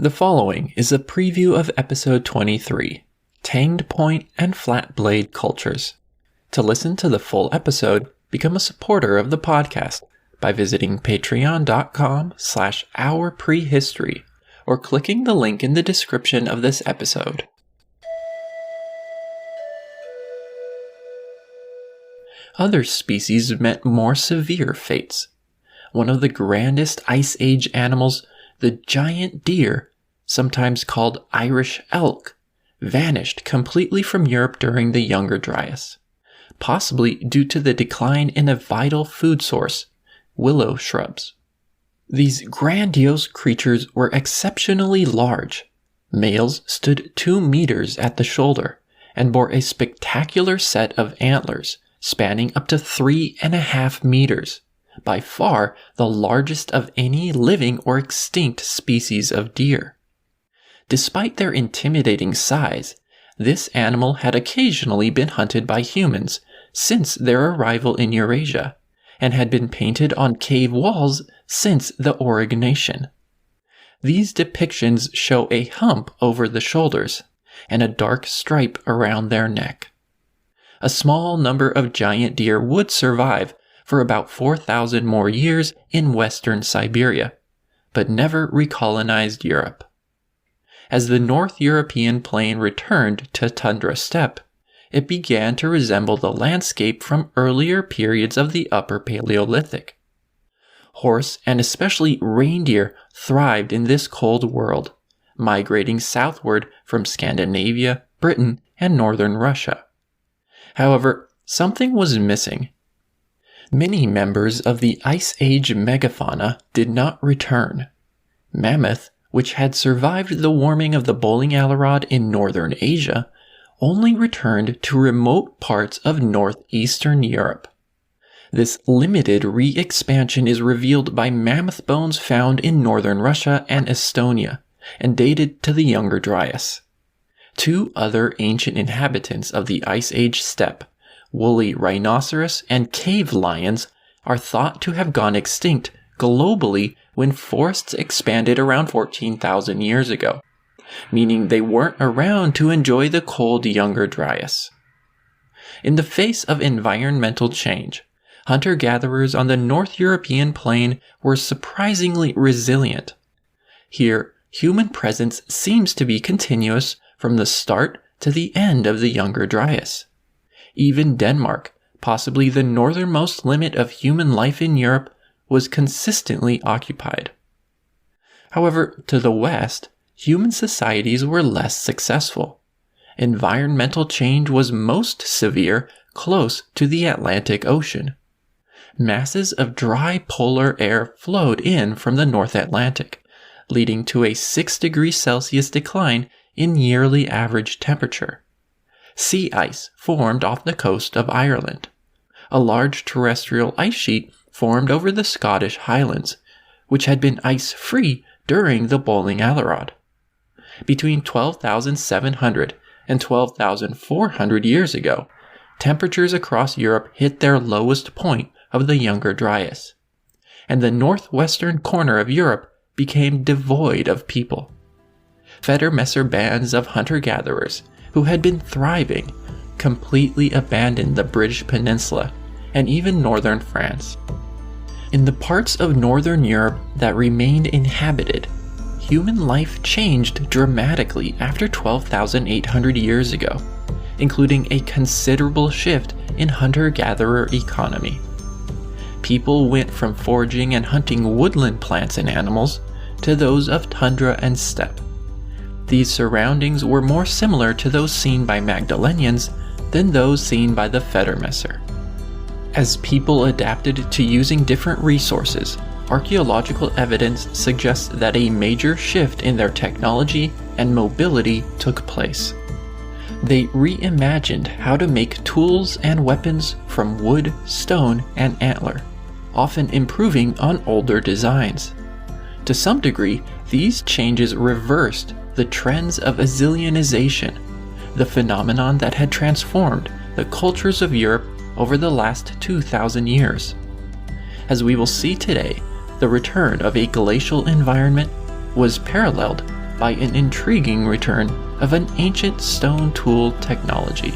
The following is a preview of episode 23, Tanged-Point and Flat Blade Cultures. To listen to the full episode, become a supporter of the podcast by visiting patreon.com/ourprehistory or clicking the link in the description of this episode. Other species met more severe fates. One of the grandest Ice Age animals, the giant deer, sometimes called Irish elk, vanished completely from Europe during the Younger Dryas, possibly due to the decline in a vital food source, willow shrubs. These grandiose creatures were exceptionally large. Males stood 2 meters at the shoulder and bore a spectacular set of antlers spanning up to 3.5 meters, by far the largest of any living or extinct species of deer. Despite their intimidating size, this animal had occasionally been hunted by humans since their arrival in Eurasia, and had been painted on cave walls since the Orogenation. These depictions show a hump over the shoulders and a dark stripe around their neck. A small number of giant deer would survive for about 4,000 more years in western Siberia, but never recolonized Europe. As the North European plain returned to tundra steppe, it began to resemble the landscape from earlier periods of the Upper Paleolithic. Horse and especially reindeer thrived in this cold world, migrating southward from Scandinavia, Britain, and northern Russia. However, something was missing. Many members of the Ice Age megafauna did not return. Mammoth, which had survived the warming of the Bowling Alarod in northern Asia, only returned to remote parts of northeastern Europe. This limited re-expansion is revealed by mammoth bones found in northern Russia and Estonia, and dated to the Younger Dryas. 2 other ancient inhabitants of the Ice Age steppe, woolly rhinoceros and cave lions, are thought to have gone extinct globally when forests expanded around 14,000 years ago, meaning they weren't around to enjoy the cold Younger Dryas. In the face of environmental change, hunter-gatherers on the North European plain were surprisingly resilient. Here, human presence seems to be continuous from the start to the end of the Younger Dryas. Even Denmark, possibly the northernmost limit of human life in Europe, was consistently occupied. However, to the west, human societies were less successful. Environmental change was most severe close to the Atlantic Ocean. Masses of dry polar air flowed in from the North Atlantic, leading to a 6 degrees Celsius decline in yearly average temperature. Sea ice formed off the coast of Ireland. A large terrestrial ice sheet formed over the Scottish Highlands, which had been ice-free during the Bowling Alarod. Between 12,700 and 12,400 years ago, temperatures across Europe hit their lowest point of the Younger Dryas, and the northwestern corner of Europe became devoid of people. Federmesser bands of hunter-gatherers who had been thriving completely abandoned the British Peninsula and even northern France. In the parts of northern Europe that remained inhabited, human life changed dramatically after 12,800 years ago, including a considerable shift in hunter-gatherer economy. People went from foraging and hunting woodland plants and animals to those of tundra and steppe. These surroundings were more similar to those seen by Magdalenians than those seen by the Federmesser. As people adapted to using different resources, archaeological evidence suggests that a major shift in their technology and mobility took place. They reimagined how to make tools and weapons from wood, stone, and antler, often improving on older designs. To some degree, these changes reversed the trends of Assyrianization, the phenomenon that had transformed the cultures of Europe over the last 2,000 years. As we will see today, the return of a glacial environment was paralleled by an intriguing return of an ancient stone tool technology.